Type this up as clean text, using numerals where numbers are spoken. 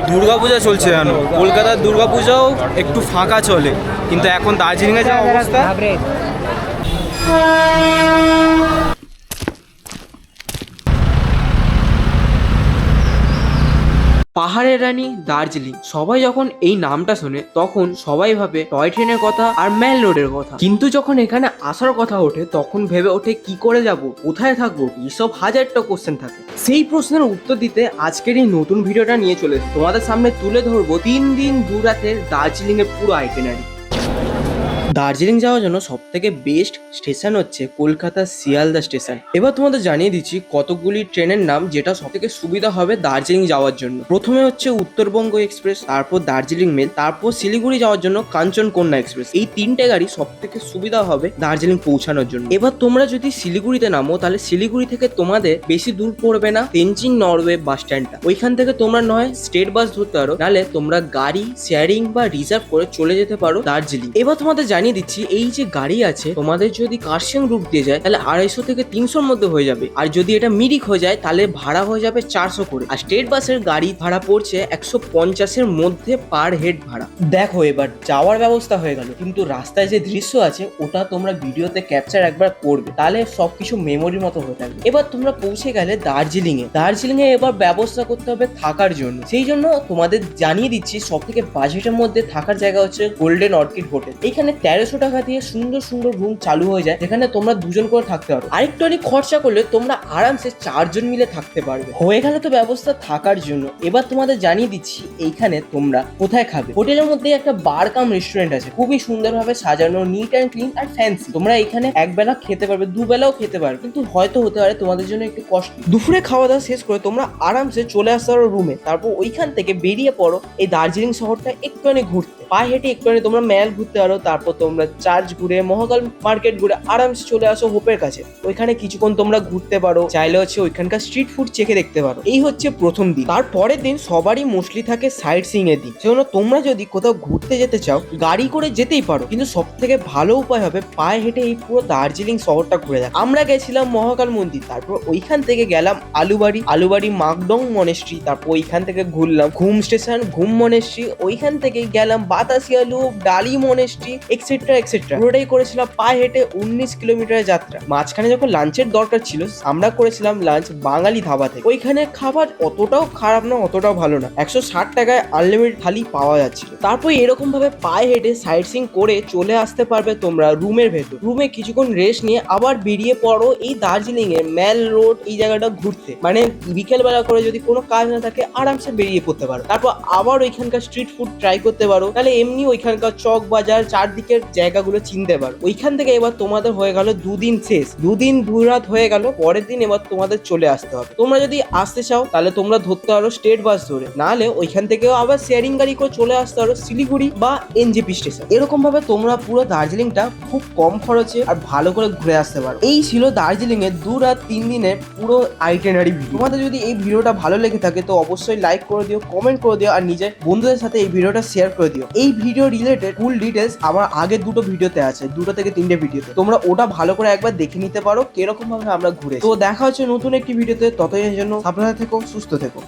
দুর্গাপূজা চলছে জানো, কলকাতার দুর্গাপূজাও একটু ফাঁকা চলে, কিন্তু এখন দার্জিলিংয়ে যা অবস্থা। পাহাড়ের রানী দার্জিলিং, সবাই যখন এই নামটা শোনে তখন সবাই ভাবে টয় ট্রেনের কথা আর ম্যাল রোডের কথা, কিন্তু যখন এখানে আসার কথা ওঠে তখন ভেবে ওঠে কি করে যাব, কোথায় থাকবো, এসব হাজারটা কোশ্চেন থাকে। সেই প্রশ্নের উত্তর দিতে আজকের এই নতুন ভিডিওটা নিয়ে চলে এসেছি। তোমাদের সামনে তুলে ধরবো 3 দিন 2 রাতের দার্জিলিং এর পুরো আইটেনারি। দার্জিলিং যাওয়ার জন্য সব থেকে বেস্ট স্টেশন হচ্ছে কলকাতা শিয়ালদা স্টেশন। এবার তোমাদের জানিয়ে দিচ্ছি কতগুলি ট্রেনের নাম যেটা সব থেকে সুবিধা হবে দার্জিলিং যাওয়ার জন্য। প্রথমে হচ্ছে উত্তরবঙ্গ এক্সপ্রেস, তারপর দার্জিলিং মেল, তারপর শিলিগুড়ি যাওয়ার জন্য কাঞ্চনকন্যা এক্সপ্রেস। এই 3টে গাড়ি সব থেকে সুবিধা হবে দার্জিলিং পৌঁছানোর জন্য। এবার তোমরা যদি শিলিগুড়িতে নামো তাহলে শিলিগুড়ি থেকে তোমাদের বেশি দূর পড়বে না তেনজিং নরওয়ে বাস স্ট্যান্ডটা। ওইখান থেকে তোমরা নয় স্টেট বাস ধরতে পারো, নাহলে তোমরা গাড়ি শেয়ারিং বা রিজার্ভ করে চলে যেতে পারো দার্জিলিং। এবার তোমাদের জানিয়ে দিচ্ছি এই যে গাড়ি আছে তোমাদের যদি কার্শিয়াং রুট দিয়ে যায় তাহলে 250 থেকে 300 মধ্যে হয়ে যাবে, আর যদি এটা মিরিক হয়ে যায় তাহলে ভাড়া হয়ে যাবে 400 করে। আর স্টেট বাসের গাড়ি ভাড়া পড়ছে 150-এর মধ্যে পার হেড ভাড়া। দেখো এবার যাওয়ার ব্যবস্থা হয়ে গেল, কিন্তু রাস্তায় যে দৃশ্য আছে ওটা তোমরা ভিডিওতে ক্যাপচার একবার করবে, তাহলে সবকিছু মেমোরির মতো হয়ে থাকবে। এবার তোমরা পৌঁছে গেলে দার্জিলিং এ এবার ব্যবস্থা করতে হবে থাকার জন্য। সেই জন্য তোমাদের জানিয়ে দিচ্ছি সব থেকে বাজেটের মধ্যে থাকার জায়গা হচ্ছে গোল্ডেন অর্কিড হোটেল। এখানে 1300 টাকা দিয়ে সুন্দর সুন্দর রুম চালু হয়ে যায়, যেখানে তোমরা 2 জন করে থাকতে পারো। আরেকটু অনেক খরচা করলে তোমরা আরামসে 4 জন মিলে থাকতে পারবে। হয়ে গেল তো ব্যবস্থা থাকার জন্য। এবার তোমাদের জানিয়ে দিচ্ছি এইখানে তোমরা কোথায় খাবে। হোটেলের মধ্যে একটা বার কাম রেস্টুরেন্ট আছে, খুবই সুন্দরভাবে সাজানো, নিট অ্যান্ড ক্লিন আর ফ্যান্সি। তোমরা এখানে একবেলা খেতে পারবে, 2 বেলাও খেতে পারবে, কিন্তু হয়তো হতে পারে তোমাদের জন্য একটু কষ্ট। দুপুরে খাওয়া দাওয়া শেষ করে তোমরা আরামসে চলে আসতে পারো রুমে। তারপর ওইখান থেকে বেরিয়ে পড়ো এই দার্জিলিং শহরটা একটুখানি ঘুরতে। পায়ে হেঁটে একটুখানি তোমরা ম্যাল ঘুরতে পারো, তারপর তোমরা চার্চ ঘুরে মহাকাল মার্কেট ঘুরে আরামসে চলে আসো হোপের কাছে। ওইখানে কিছুক্ষণ তোমরা ঘুরতে পারো, চাইলে হচ্ছে ওইখানকার স্ট্রিট ফুড চেখে দেখতে পারো। এই হচ্ছে প্রথম দিন। তারপরের দিন সবারই মোস্টলি থাকে সাইট সিইং এর দিন। সেজন্য তোমরা যদি কোথাও ঘুরতে যেতে চাও গাড়ি করে যেতেই পারো, কিন্তু সব থেকে ভালো উপায় হবে পায়ে হেঁটে এই পুরো দার্জিলিং শহরটা ঘুরে দেখা। আমরা গেছিলাম মহাকাল মন্দির, তারপর ওইখান থেকে গেলাম আলুবাড়ি মাকডং মনেস্ট্রি, তারপর ওইখান থেকে ঘুরলাম ঘুম স্টেশন, ঘুম মনেস্ট্রি, ওইখান থেকে গেলাম বাতাসিয়া লুপ, ডালি মনেস্ট্রি এক্সেট্রা এক্সেট্রা। পুরোটাই করেছিলাম পায়ে হেঁটে 19 কিলোমিটারের যাত্রা। মাঝখানে যখন লাঞ্চের দরকার ছিল আমরা করেছিলাম লাঞ্চ বাঙালি ধাবা থেকে। ওইখানে খাবার অতটাও খারাপ না, অতটাও ভালো না, 160 টাকায় আনলিমিটেড থালি পাওয়া যাচ্ছিল। তারপর এরকম ভাবে পায়ে হেঁটে সাইট সিইং করে চলে আসতে পারবে তোমরা রুমের ভেতর। রুমে কিছুক্ষণ রেস্ট নিয়ে আবার বেরিয়ে পড়ো এই দার্জিলিং এর ম্যাল রোড এই জায়গাটা ঘুরতে। মানে বিকেল বেলা করে যদি কোনো কাজ না থাকে আরামসে বেরিয়ে পড়তে পারো। তারপর আবার ওইখানকার স্ট্রিট ফুড ট্রাই করতে পারো, তাহলে এমনি ওইখানকার চক বাজার চারদিকের জায়গাগুলো চিনতে পারো। ওইখান থেকে এবার তোমাদের হয়ে গেল 2 দিন শেষ, 2 দিন 2 রাত হয়ে গেল। পরের দিন এবার তোমাদের চলে আসতে হবে। তোমরা যদি আসতে চাও তাহলে তোমরা ধরতে পারো স্টেট বাস ধরে, নাহলে ওইখান থেকেও আবার শেয়ারিং গাড়ি করে চলে আসতে পারো শিলিগুড়ি বা এনজেপি স্টেশন। এরকম ভাবে তোমরা পুরো দার্জিলিংটা খুব কম খরচে আর ভালো করে ঘুরে আসতে পারো। এই ছিল দার্জিলিং এর 2 রাত 3 দিনের পুরো আইটেনারি ভিডিও। তোমাদের যদি এই ভিডিওটা ভালো লেগে থাকে তো অবশ্যই লাইক করে দিও, কমেন্ট করে দিও, আর নিজের বন্ধুদের সাথে এই ভিডিওটা শেয়ার করে দিও। এই ভিডিও রিলেটেড ফুল ডিটেলস আমার আগের 2টো ভিডিওতে আছে, 2 থেকে 3টে ভিডিওতে। তোমরা ওটা ভালো করে একবার দেখে নিতে পারো কিরকম ভাবে আমরা ঘুরে। তো দেখা হচ্ছে নতুন একটি ভিডিওতে, ততদিনের জন্য সাবধানে থেকো, সুস্থ থেকো।